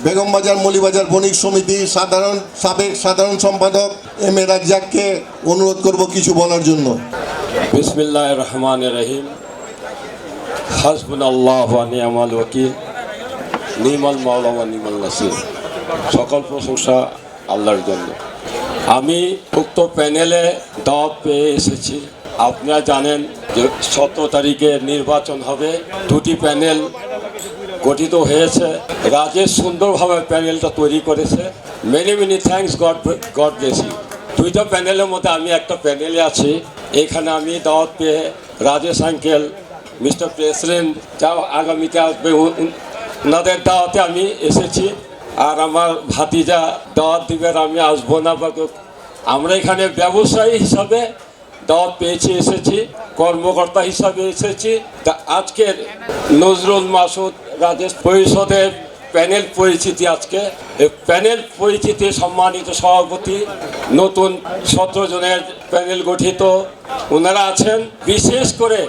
বেগমবাজার মৌলভীবাজার বণিক সমিতি সাবেক সাধারণ সম্পাদক এম এ রাজ্জাককে অনুরোধ করব কিছু বলার জন্য। বিসমিল্লাহির রহমানির রহিম। হাসবুনাল্লাহু ওয়া নি'মাল ওয়াকিল, নি'মাল মাওলা ওয়া নি'মাল নাসির। সকল প্রশংসা আল্লাহর জন্য। আমি উক্ত প্যানেলে দাওয়াত পেয়ে এসেছি। আপনারা জানেন যে 17 তারিখে নির্বাচন হবে। দুটি প্যানেল গঠিত হয়েছে। রাজেশ সুন্দরভাবে প্যানেলটা তৈরি করেছে। Many thanks, god bless you. দুইটা প্যানেলের মধ্যে আমি একটা প্যানেলে আছি। এখানে আমি দাওয়াত পেয়ে রাজেশ আঙ্কেল, মিস্টার প্রেসিডেন্ট যা আগামীতে আসবে ওনাদের দাওয়াতে আমি এসেছি। আর আমার ভাতিজা দাওয়াত দিবেন, আমি আসবো না। আমরা এখানে ব্যবসায়ী হিসাবে দাওয়াত পেয়েছি, এসেছি, কর্মকর্তা হিসাবে এসেছি। তা আজকের নজরুল মাসুদ রাজেশ পরিষদের প্যানেল পরিচিতি, আজকে এই প্যানেল পরিচিতি সম্মানিত সভাপতি, নতুন 17 জনের প্যানেল গঠিত ওনারা আছেন। বিশেষ করে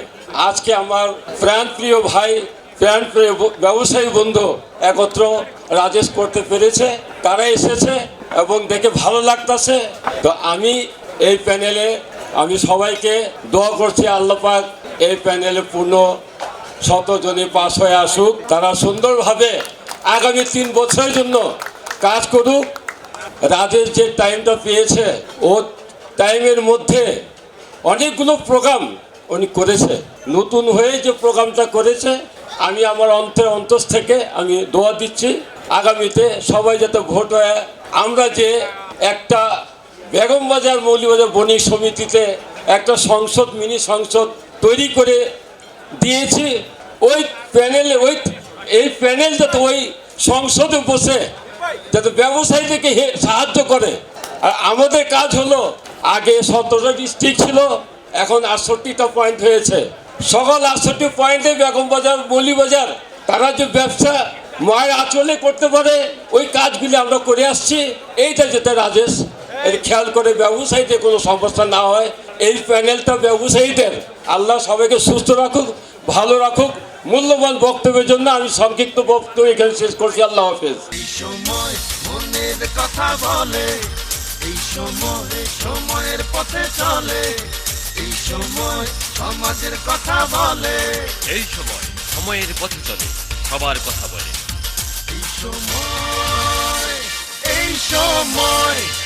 আজকে আমার প্রাণপ্রিয় ভাই, প্রাণপ্রিয় ব্যবসায়ী বন্ধু একত্র রাজেশ করতে পেরেছে, তারা এসেছে এবং দেখে ভালো লাগতেছে। তো আমি এই প্যানেলে আমি সবাইকে দোয়া করছি, আল্লাহ পাক এই প্যানেলে পূর্ণ 17 জনে পাস হয়ে আসুক। তারা সুন্দরভাবে আগামী 3 বছরের জন্য কাজ করুক। রাজেশ যে টাইমটা পেয়েছে, ও টাইমের মধ্যে অনেকগুলো প্রোগ্রাম উনি করেছে। নতুন হয়ে যে প্রোগ্রামটা করেছে, আমি আমার অন্তর থেকে আমি দোয়া দিচ্ছি আগামীতে সবাই যাতে ভোট হয়। আমরা যে একটা বেগমবাজার মৌলভীবাজার বণিক সমিতিতে একটা সংসদ, মিনি সংসদ তৈরি করে দিয়েছি, ওই প্যানেলে এই প্যানেল যাতে ওই সংসদে বসে যাতে ব্যবসায়ীদেরকে সাহায্য করে। আর আমাদের কাজ হলো, আগে 17টা ডিস্ট্রিক্ট ছিল, এখন 68টা পয়েন্ট হয়েছে। সকল 68 পয়েন্টে বেগমবাজার মৌলভীবাজার তারা যে ব্যবসা মায়ের আঁচলে করতে পারে, ওই কাজগুলি আমরা করে আসছি। এইটা যেটা রাজেশ এর খেয়াল করে ব্যবসায়ীদের কোনো সমস্যা না হয়। এই প্যানেলটা ব্যবসায়ীদের, আল্লাহ সবাইকে সুস্থ রাখুক, ভালো রাখুক। মূল্যবান বক্তব্যের জন্য আমি সংক্ষিপ্ত বক্তব্য এখানে শেষ করছি। আল্লাহ হাফেজ। এই সময় মনের কথা বলে, এই সময় সময়ের পথে চলে, এই সময় সমাজের কথা বলে, এই সময় সময়ের পথে চলে, সবার কথা বলে। এই সময়